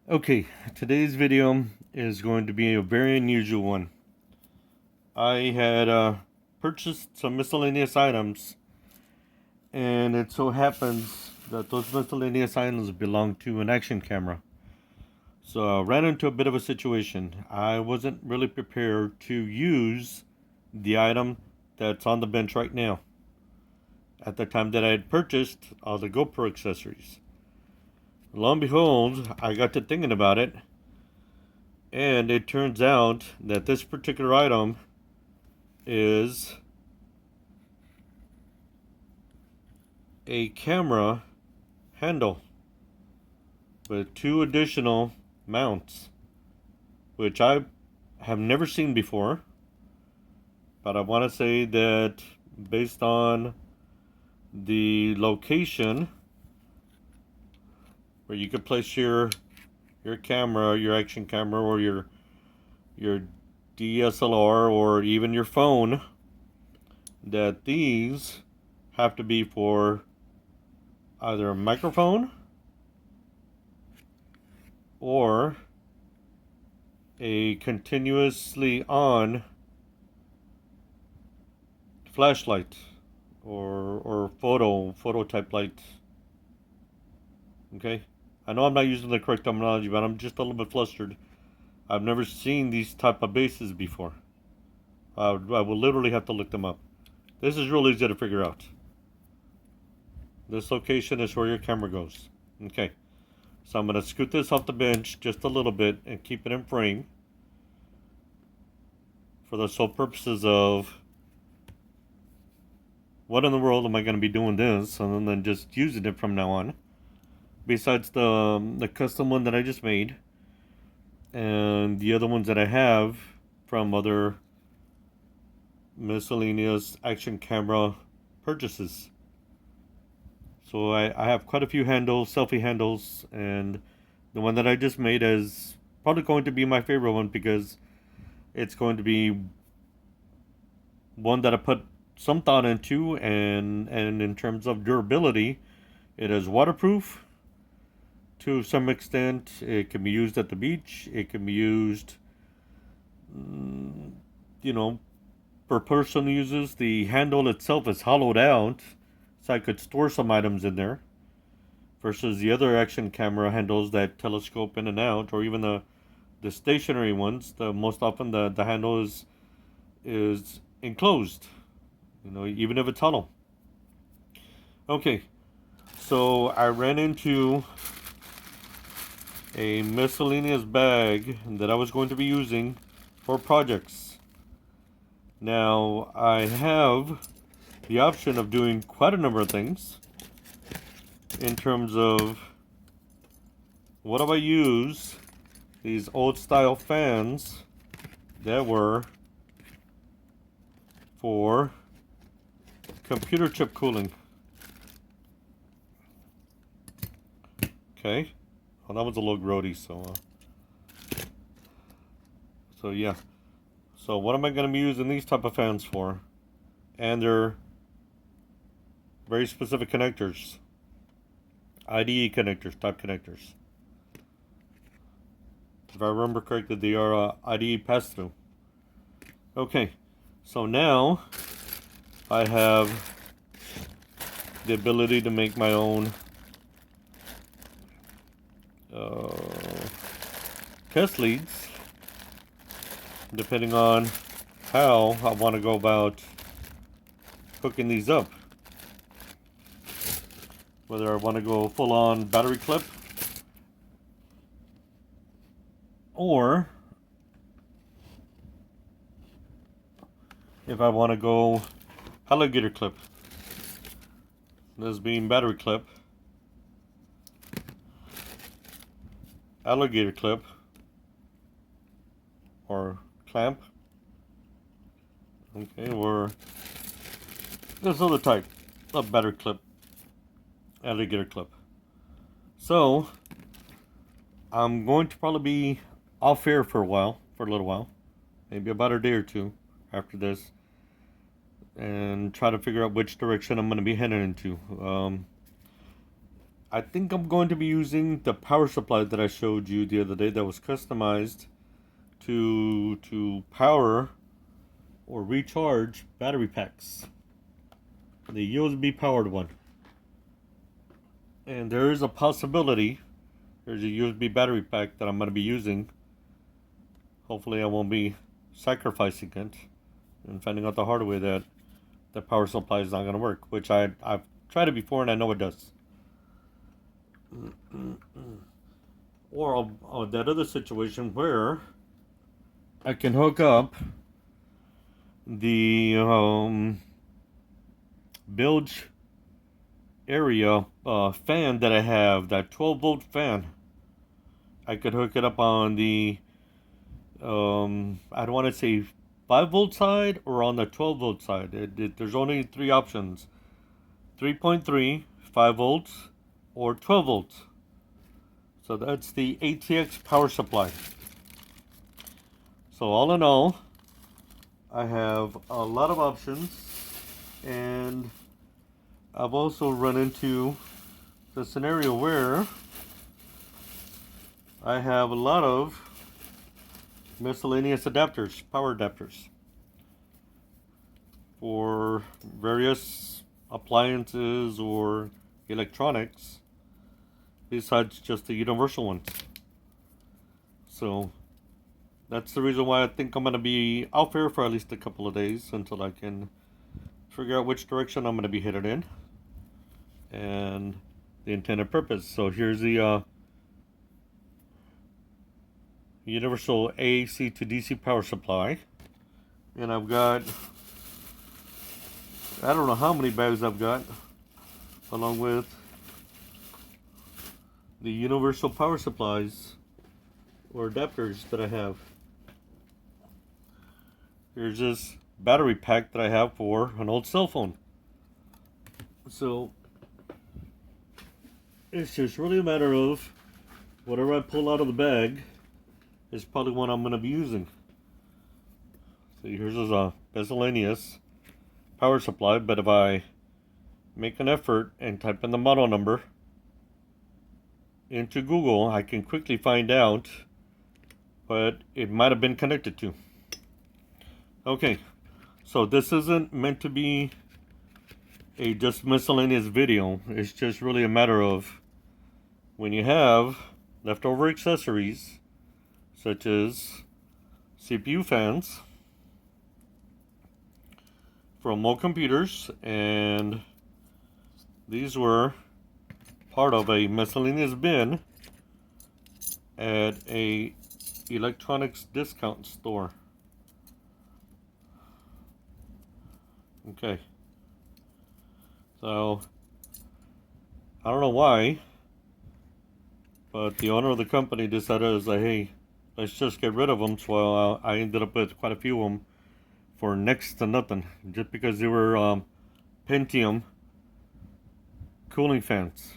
Okay, today's video is going to be a very unusual one. I had purchased some miscellaneous items, and it so happens that those miscellaneous items belong to an action camera. So I ran into a bit of a situation. I wasn't really prepared to use the item that's on the bench right now at the time that I had purchased all the GoPro accessories. Lo and behold, I got to thinking about it, and it turns out that this particular item is a camera handle with two additional mounts, which I have never seen before. But I want to say that based on the location where you could place your camera, your action camera, or your DSLR, or even your phone, that these have to be for either a microphone or a continuously on flashlight or photo type light. Okay, I know I'm not using the correct terminology, but I'm just a little bit flustered. I've never seen these type of bases before. I will literally have to look them up. This is really easy to figure out. This location is where your camera goes. Okay, so I'm going to scoot this off the bench just a little bit and keep it in frame for the sole purposes of what in the world am I going to be doing this and then just using it from now on. Besides the custom one that I just made and the other ones that I have from other miscellaneous action camera purchases. So I have quite a few handles, selfie handles, and the one that I just made is probably going to be my favorite one because it's going to be one that I put some thought into, and in terms of durability, it is waterproof to some extent. It can be used at the beach. It can be used, you know, per person uses. The handle itself is hollowed out, so I could store some items in there. Versus the other action camera handles that telescope in and out, or even the stationary ones. The most often the handle is enclosed. You know, even if it's hollow. Okay, so I ran into a miscellaneous bag that I was going to be using for projects. Now, I have the option of doing quite a number of things in terms of what do I use these old style fans that were for computer chip cooling. Okay, well, that was a little grody, so yeah. So what am I going to be using these type of fans for? And they're very specific connectors, IDE connectors, type connectors. If I remember correctly, they are IDE pass-through. Okay, so now I have the ability to make my own test leads, depending on how I want to go about hooking these up. Whether I want to go full on battery clip or if I want to go alligator clip. This being battery clip, alligator clip, or clamp. Okay, or this other type of battery clip, alligator clip. So I'm going to probably be off air for a little while, maybe about a day or two after this, and try to figure out which direction I'm going to be heading into. I think I'm going to be using the power supply that I showed you the other day that was customized to power or recharge battery packs. The USB powered one. And there is a possibility there's a USB battery pack that I'm going to be using. Hopefully I won't be sacrificing it and finding out the hard way that the power supply is not going to work, which I've tried it before and I know it does. Or that other situation where I can hook up the bilge area fan that I have, that 12-volt fan. I could hook it up on the I don't want to say 5-volt side or on the 12-volt side. There's only three options: 3.3, 5 volts, or 12 volts. So that's the ATX power supply. So all in all, I have a lot of options, and I've also run into the scenario where I have a lot of miscellaneous adapters, power adapters, for various appliances or electronics besides just the universal ones. So that's the reason why I think I'm going to be out there for at least a couple of days until I can figure out which direction I'm going to be headed in and the intended purpose. So here's the universal AC to DC power supply, and I've got, I don't know how many bags I've got, along with the universal power supplies or adapters that I have. Here's this battery pack that I have for an old cell phone. So it's just really a matter of whatever I pull out of the bag is probably what I'm going to be using. So here's a miscellaneous power supply, but if I make an effort and type in the model number into Google, I can quickly find out what it might have been connected to. Okay, so this isn't meant to be a just miscellaneous video. It's just really a matter of when you have leftover accessories such as CPU fans from old computers, and these were part of a miscellaneous bin at a electronics discount store. Okay, so I don't know why, but the owner of the company decided to say, hey, let's just get rid of them. So I ended up with quite a few of them for next to nothing, just because they were Pentium cooling fans.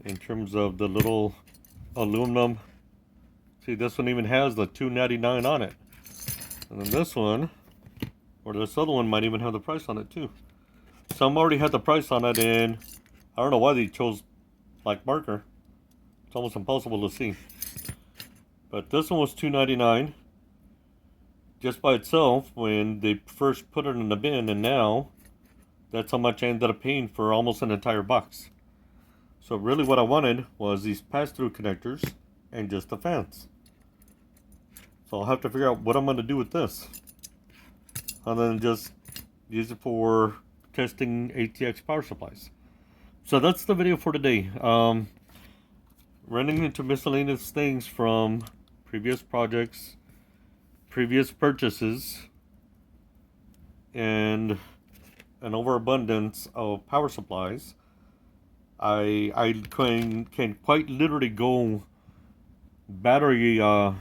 In terms of the little aluminum, see, this one even has the $2.99 on it, and then this one, or this other one, might even have the price on it too. Some already had the price on it, and I don't know why they chose black marker. It's almost impossible to see. But this one was $2.99 just by itself when they first put it in the bin, and now that's how much I ended up paying for almost an entire box. So really what I wanted was these pass-through connectors and just the fans. So I'll have to figure out what I'm going to do with this, and then just use it for testing ATX power supplies. So that's the video for today. Running into miscellaneous things from previous projects, previous purchases, and an overabundance of power supplies. I can quite literally go battery, I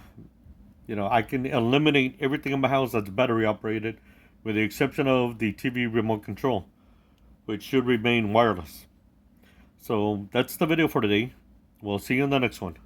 can eliminate everything in my house that's battery operated, with the exception of the TV remote control, which should remain wireless. So that's the video for today. We'll see you in the next one.